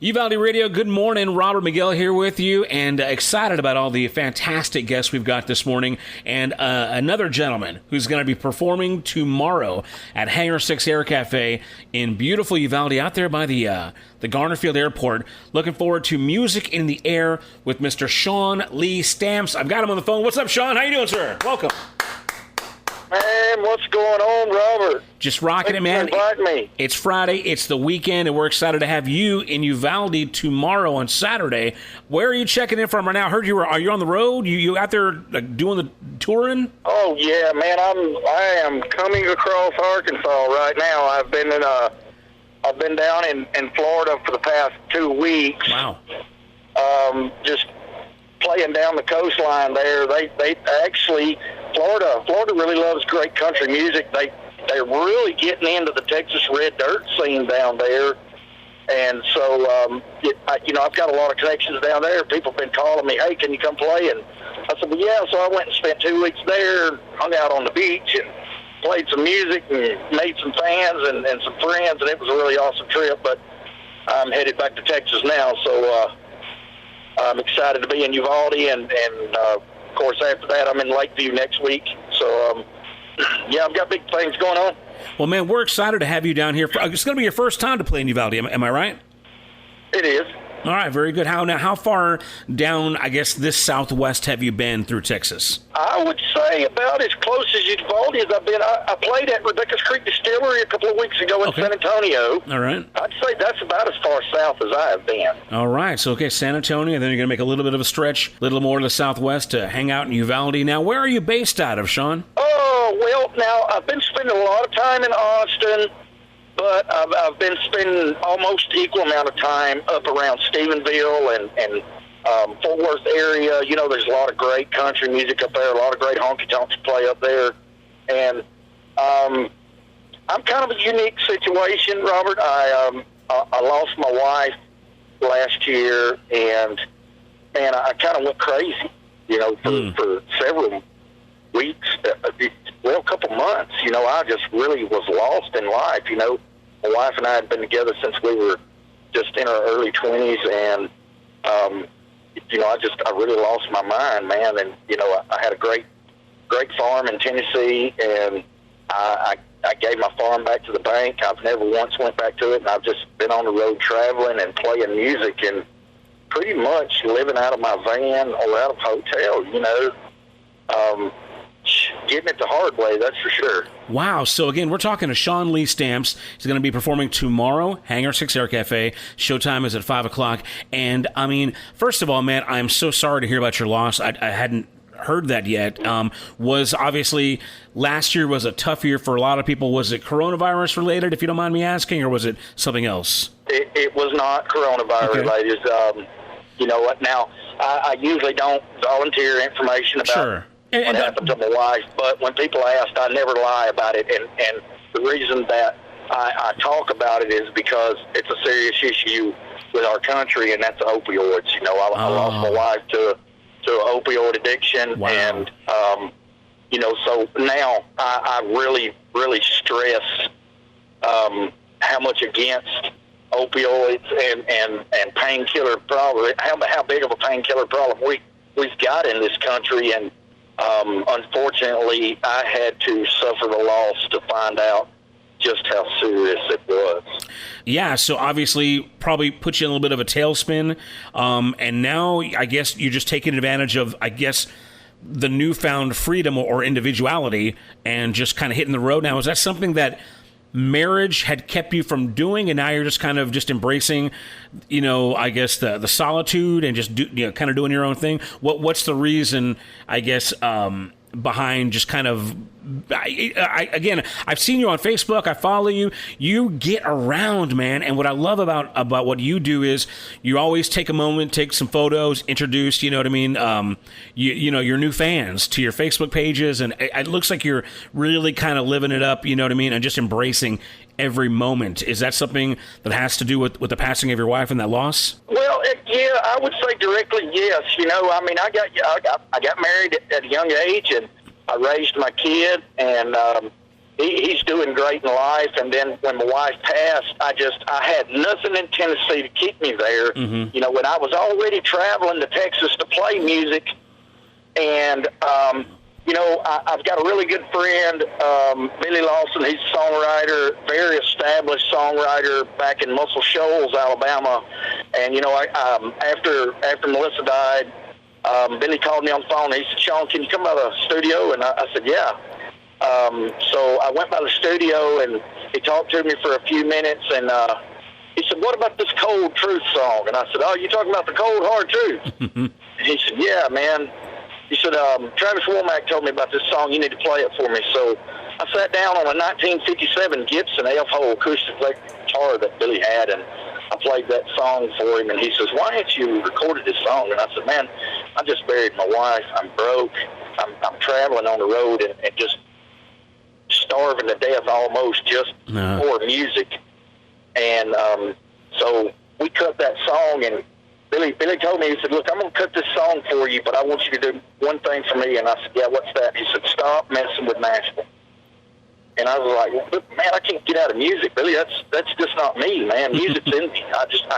Uvalde Radio, good morning. Robert Miguel here with you, and excited about all the fantastic guests we've got this morning, and another gentleman who's going to be performing tomorrow at Hangar 6 Air Cafe in beautiful Uvalde, out there by the Garnerfield Airport. Looking forward to Music in the Air with Mr. Shawn Lee Stamps. I've got him on the phone. What's up, Shawn? How you doing, sir? Welcome. Man, what's going on, Robert? Just rocking it, man. Invite me. It's Friday, it's the weekend, and we're excited to have you in Uvalde tomorrow on Saturday. Where are you checking in from right now? I heard are you on the road? You out there doing the touring? Oh yeah, man. I am coming across Arkansas right now. I've been down in Florida for the past 2 weeks. Wow. Just playing down the coastline there. They actually Florida really loves great country music. They're really getting into the Texas red dirt scene down there, and so I've got a lot of connections down there. People have been calling me, hey, can you come play? And I said, well, yeah. So I went and spent 2 weeks there, hung out on the beach, and played some music and made some fans and some friends, and it was a really awesome trip. But I'm headed back to Texas now, so I'm excited to be in Uvalde, and of course, after that, I'm in Lakeview next week. So, yeah, I've got big things going on. Well, man, we're excited to have you down here. It's going to be your first time to play in Uvalde, am I right? It is. All right, very good. How far down, I guess, this southwest have you been through Texas? I would say about as close as Uvalde as I've been. I played at Rebecca's Creek Distillery a couple of weeks ago in San Antonio. All right. I'd say that's about as far south as I have been. All right. So, San Antonio, and then you're going to make a little bit of a stretch, a little more to the southwest to hang out in Uvalde. Now, where are you based out of, Shawn? Oh, well, now, I've been spending a lot of time in Austin, but I've been spending almost equal amount of time up around Stephenville and Fort Worth area. You know, there's a lot of great country music up there, a lot of great honky-tonks to play up there. And I'm kind of a unique situation, Robert. I lost my wife last year, and man, I kind of went crazy, for several weeks, a couple months. I just really was lost in life. My wife and I had been together since we were just in our early 20s, and I really lost my mind, man. And I had a great farm in Tennessee, and I gave my farm back to the bank. I've never once went back to it, and I've just been on the road traveling and playing music and pretty much living out of my van or out of hotel. Getting it the hard way, that's for sure. Wow. So, again, we're talking to Shawn Lee Stamps. He's going to be performing tomorrow, Hangar 6 Air Cafe. Showtime is at 5 o'clock. And, I mean, first of all, man, I'm so sorry to hear about your loss. I hadn't heard that yet. Was obviously last year was a tough year for a lot of people. Was it coronavirus related, if you don't mind me asking, or was it something else? It was not coronavirus related. You know what? Now, I usually don't volunteer information about what happened to my wife, but when people asked, I never lie about it, and the reason that I talk about it is because it's a serious issue with our country, and that's opioids. I lost my wife to opioid addiction, and so now I really, really stress how much against opioids and painkiller problem, how big of a painkiller problem we've got in this country, and unfortunately, I had to suffer the loss to find out just how serious it was. Yeah, so obviously probably put you in a little bit of a tailspin, and now I guess you're just taking advantage of, the newfound freedom or individuality and just kind of hitting the road now. Is that something that marriage had kept you from doing, and now you're just kind of just embracing, the solitude and just kind of doing your own thing? What's the reason, behind just kind of, again, I've seen you on Facebook, I follow you, you get around, man, and what I love about what you do is you always take a moment, take some photos, introduce, your new fans to your Facebook pages, and it looks like you're really kind of living it up, and just embracing every moment. Is that something that has to do with the passing of your wife and that loss? Well, yeah, I would say directly yes. I got married at a young age, and I raised my kid, and he's doing great in life. And then when my wife passed, I had nothing in Tennessee to keep me there. Mm-hmm. You know, when I was already traveling to Texas to play music, and you know, I've got a really good friend, Billy Lawson. He's a songwriter, very established songwriter back in Muscle Shoals, Alabama. And you know, after Melissa died, Billy called me on the phone. He said, "Shawn, can you come by the studio?" And I said, "Yeah." So I went by the studio, and he talked to me for a few minutes, and he said, "What about this Cold Truth song?" And I said, "Oh, you talking about the Cold Hard Truth?" And he said, "Yeah, man." He said, "Travis Womack told me about this song. You need to play it for me." So I sat down on a 1957 Gibson F-hole acoustic guitar that Billy had, and I played that song for him. And he says, "Why haven't you recorded this song?" And I said, "Man, I just buried my wife. I'm broke. I'm traveling on the road and just starving to death almost just for music." And so we cut that song, and Billy told me, he said, "Look, I'm going to cut this song for you, but I want you to do one thing for me." And I said, "Yeah, what's that?" He said, "Stop messing with Nashville." And I was like, "Well, man, I can't get out of music, Billy. That's just not me, man. Music's in me.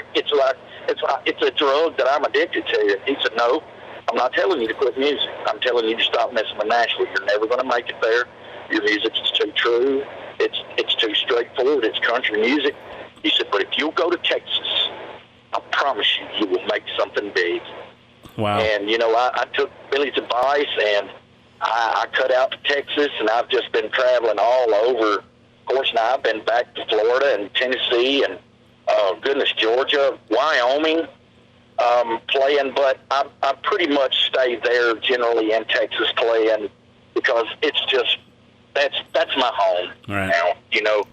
It's a drug that I'm addicted to." He said, "No, I'm not telling you to quit music. I'm telling you to stop messing with Nashville. You're never going to make it there. Your music is too true. It's too straightforward. It's country music." He said, "But if you'll go to Texas, I promise you will make something big." Wow. And, you know, I took Billy's advice, and I cut out to Texas, and I've just been traveling all over. Of course, now I've been back to Florida and Tennessee and, Georgia, Wyoming, playing. But I pretty much stay there generally in Texas playing because it's just, that's my home now, you know.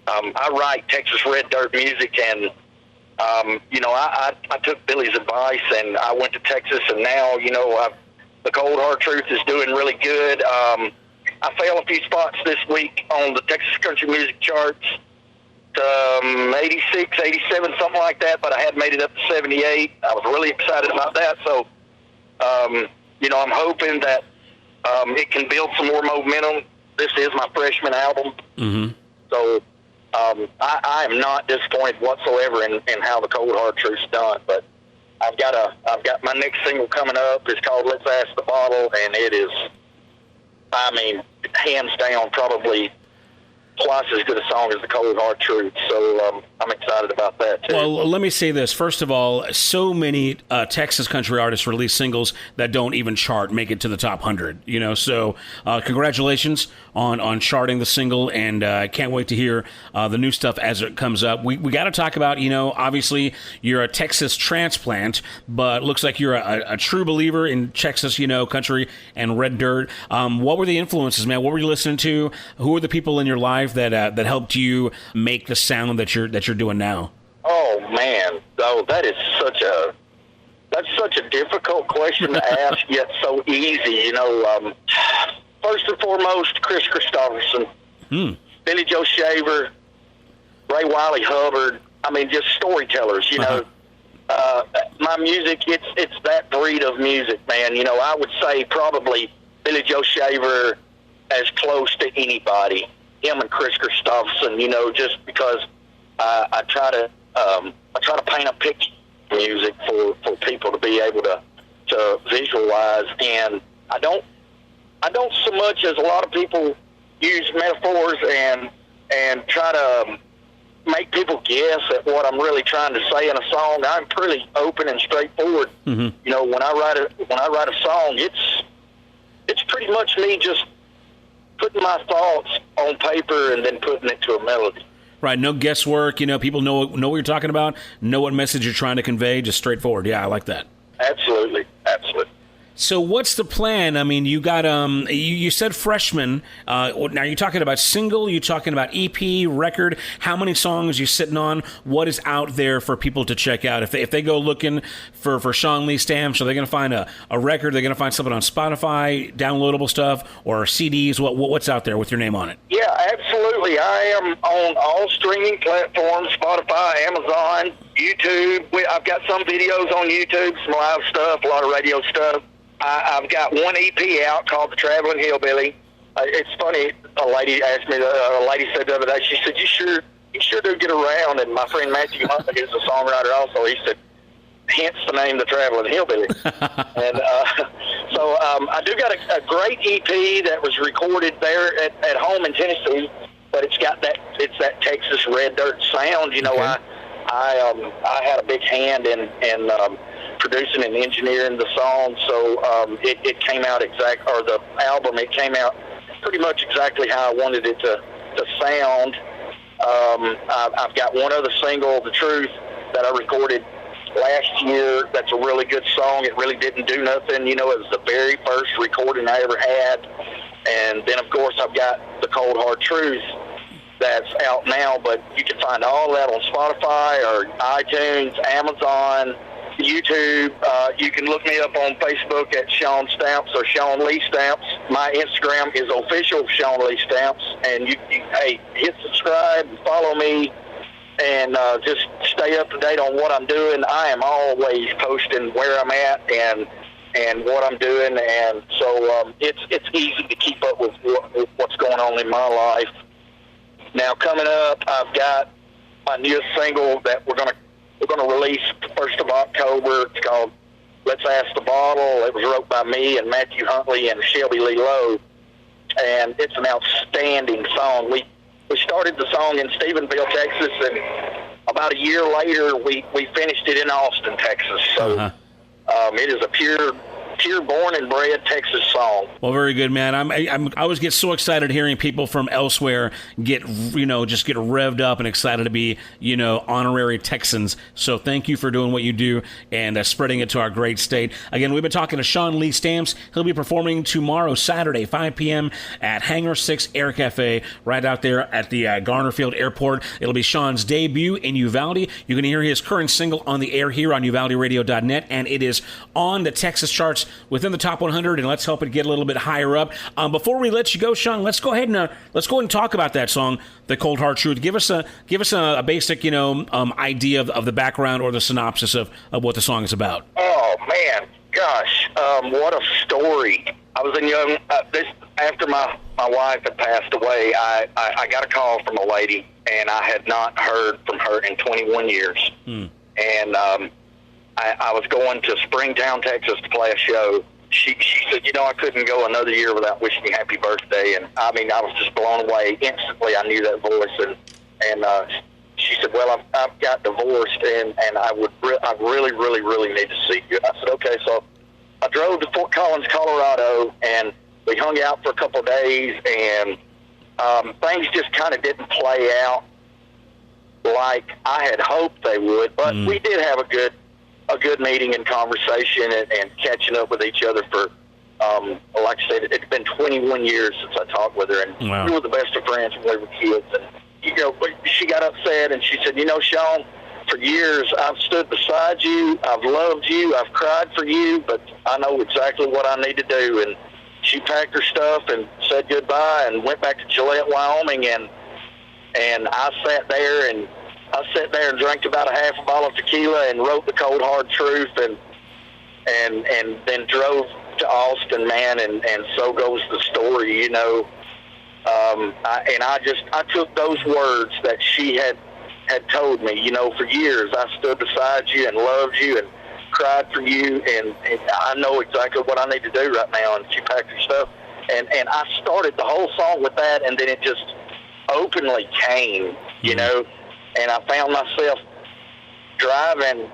I write Texas Red Dirt music, and you know, I took Billy's advice, and I went to Texas, and now, you know, the Cold Hard Truth is doing really good. I fell a few spots this week on the Texas country music charts, 86, 87, something like that, but I had made it up to 78. I was really excited about that. So, you know, I'm hoping that it can build some more momentum. This is my freshman album. Mm-hmm. So I am not disappointed whatsoever in how the Cold Hard Truth's done. But I've got my next single coming up. It's called "Let's Ask the Bottle," and it is, I mean, hands down, probably twice as good a song as the Cold Hard Truth. So I'm excited about that too. Well, let me say this. First of all, so many Texas country artists release singles that don't even chart, make it to the top 100. You know, so congratulations on charting the single, and I can't wait to hear the new stuff as it comes up. We got to talk about, you know, obviously you're a Texas transplant, but looks like you're a true believer in Texas, you know, country and red dirt. What were the influences, man? What were you listening to? Who were the people in your life that helped you make the sound that you're doing now? Oh man, that is such a difficult question to ask, yet so easy. You know, first and foremost, Chris Christopherson, Billy Joe Shaver, Ray Wiley Hubbard. I mean, just storytellers. You know, my music, it's that breed of music, man. You know, I would say probably Billy Joe Shaver as close to anybody. Him and Chris Christopherson, you know, just because I try to paint a picture of music for people to be able to visualize, and I don't so much as a lot of people use metaphors and try to make people guess at what I'm really trying to say in a song. I'm pretty open and straightforward. Mm-hmm. You know, when I write a song, it's pretty much me just putting my thoughts on paper and then putting it to a melody. Right, no guesswork. You know, people know what you're talking about, know what message you're trying to convey, just straightforward. Yeah, I like that. Absolutely. So what's the plan? I mean, you got you said freshman. Now you're talking about single, you're talking about EP, record. How many songs are you sitting on? What is out there for people to check out? If they go looking for Shawn Lee Stamps, are they going to find a record? They're going to find something on Spotify, downloadable stuff, or CDs? What's out there with your name on it? Yeah, absolutely. I am on all streaming platforms: Spotify, Amazon, YouTube. I've got some videos on YouTube, some live stuff, a lot of radio stuff. I've got one EP out called The Traveling Hillbilly. It's funny. A lady asked me. A lady said the other day. She said, You sure do get around." And my friend Matthew Huntley is a songwriter also. He said, hence the name The Traveling Hillbilly. And so I do got a great EP that was recorded there at home in Tennessee, but it's that Texas red dirt sound. You know, Okay. I had a big hand in producing and engineering the song, so it came out the album, it came out pretty much exactly how I wanted it to sound. I've got one other single, The Truth, that I recorded last year. That's a really good song. It really didn't do nothing. You know, it was the very first recording I ever had. And then, of course, I've got The Cold Hard Truth that's out now, but you can find all that on Spotify or iTunes, Amazon, YouTube. You can look me up on Facebook at Shawn Stamps or Shawn Lee Stamps. My Instagram is official Shawn Lee Stamps, and you hit subscribe and follow me, and just stay up to date on what I'm doing. I am always posting where I'm at and what I'm doing, and so it's easy to keep up with what's going on in my life. Now coming up, I've got my newest single that we're gonna release the 1st of October. It's called Let's Ask the Bottle. It was wrote by me and Matthew Huntley and Shelby Lee Lowe, and it's an outstanding song. We started the song in Stephenville, Texas, and about a year later we finished it in Austin, Texas. So it is a pure born and bred Texas song. Well, very good, man. I always get so excited hearing people from elsewhere get revved up and excited to be, honorary Texans. So thank you for doing what you do and spreading it to our great state. Again, we've been talking to Shawn Lee Stamps. He'll be performing tomorrow, Saturday, 5 p.m. at Hangar 6 Air Cafe, right out there at the Garnerfield Airport. It'll be Shawn's debut in Uvalde. You can hear his current single on the air here on UvaldeRadio.net, and it is on the Texas charts within the top 100, and let's help it get a little bit higher up. Before we let you go, Shawn, let's go ahead and talk about that song, "The Cold Hard Truth." Give us a basic idea of the background or the synopsis of what the song is about. Oh man, gosh, what a story! I was in young. After my wife had passed away, I got a call from a lady, and I had not heard from her in 21 years, and I was going to Springtown, Texas to play a show. She said, I couldn't go another year without wishing me happy birthday. And I was just blown away. Instantly, I knew that voice. And she said, well, I've got divorced, and I really, really, really need to see you. I said, okay. So I drove to Fort Collins, Colorado, and we hung out for a couple of days, and things just kind of didn't play out like I had hoped they would. But we did have a good meeting and conversation and catching up with each other for, like I said, it's been 21 years since I talked with her, and wow. We were the best of friends when we were kids. And, she got upset, and she said, Shawn, for years I've stood beside you, I've loved you, I've cried for you, but I know exactly what I need to do. And she packed her stuff and said goodbye and went back to Gillette, Wyoming, and I sat there and drank about a half a bottle of tequila and wrote The Cold Hard Truth, and then drove to Austin, man, and so goes the story, I took those words that she had told me, for years. I stood beside you and loved you and cried for you, and I know exactly what I need to do right now. And she packed her stuff, and I started the whole song with that, and then it just openly came, and I found myself driving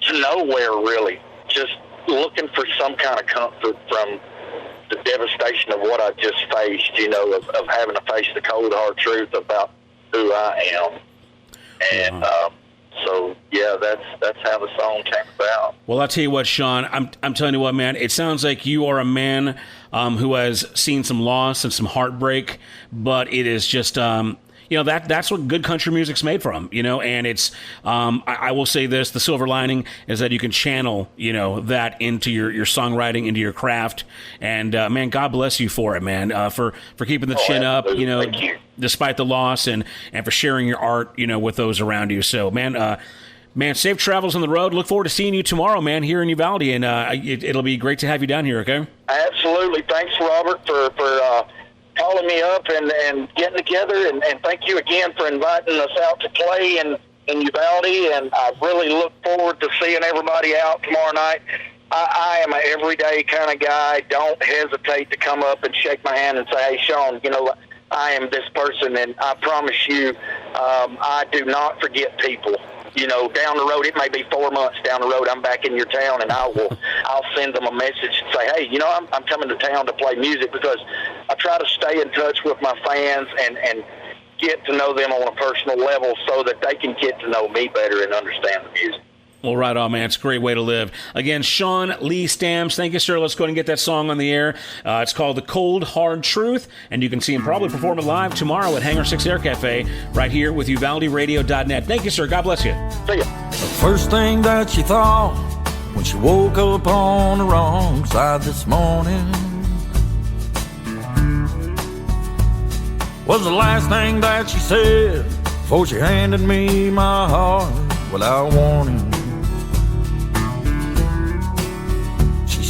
to nowhere, really, just looking for some kind of comfort from the devastation of what I just faced, of having to face the cold, hard truth about who I am. And so, yeah, that's how the song came about. Well, I'll tell you what, Shawn, I'm telling you what, man, it sounds like you are a man who has seen some loss and some heartbreak, but it is just... that's what good country music's made from, and it's, I will say this, the silver lining is that you can channel, that into your songwriting, into your craft. And, man, God bless you for it, man, for keeping the chin up, despite the loss and for sharing your art, with those around you. So, man, Man, safe travels on the road. Look forward to seeing you tomorrow, man, here in Uvalde, and it'll be great to have you down here, okay? Absolutely. Thanks, Robert, for calling me up and getting together, and thank you again for inviting us out to play in Uvalde, and I really look forward to seeing everybody out tomorrow night. I am an everyday kind of guy. Don't hesitate to come up and shake my hand and say, hey, Shawn, I am this person, and I promise you, I do not forget people. Down the road, it may be 4 months down the road, I'm back in your town, and I'll send them a message and say, hey, I'm coming to town to play music, because I try to stay in touch with my fans and get to know them on a personal level so that they can get to know me better and understand the music. Well, right on, man. It's a great way to live. Again, Shawn Lee Stamps. Thank you, sir. Let's go ahead and get that song on the air. It's called The Cold, Hard Truth, and you can see him probably perform it live tomorrow at Hangar 6 Air Cafe right here with UvaldeRadio.net. Thank you, sir. God bless you. See ya. The first thing that she thought when she woke up on the wrong side this morning was the last thing that she said before she handed me my heart without warning.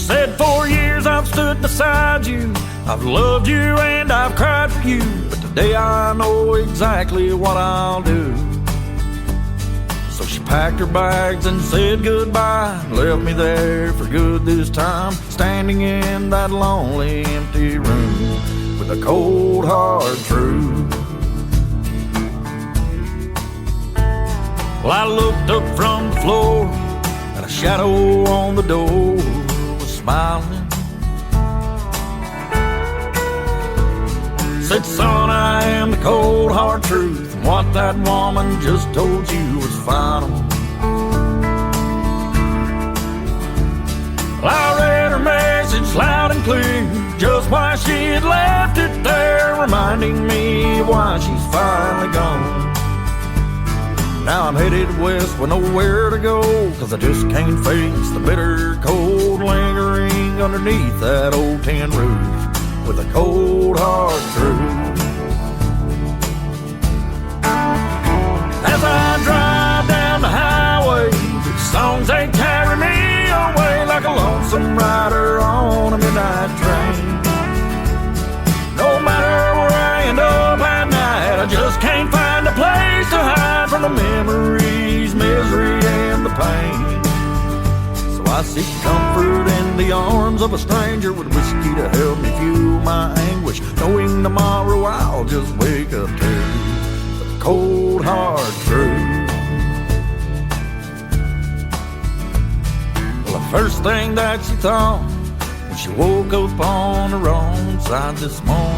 Said 4 years I've stood beside you, I've loved you and I've cried for you, but today I know exactly what I'll do. So she packed her bags and said goodbye, and left me there for good this time, standing in that lonely empty room with a cold hard truth. Well, I looked up from the floor and a shadow on the door smiling. Said, son, I am the cold hard truth, and what that woman just told you was final. Well, I read her message loud and clear, just why she had left it there, reminding me of why she's finally gone. Now I'm headed west with nowhere to go, 'cause I just can't face the bitter cold lingering underneath that old tin roof with a cold hard truth. As I drive down the highway, the songs they carry me away like a lonesome rider on a midnight train. No matter where I end up at night, I just can't find a place to hide from the memories, misery, and the pain. So I seek comfort in the arms of a stranger with whiskey to help me fuel my anguish, knowing tomorrow I'll just wake up to the cold hard truth. Well, the first thing that she thought when she woke up on the wrong side this morning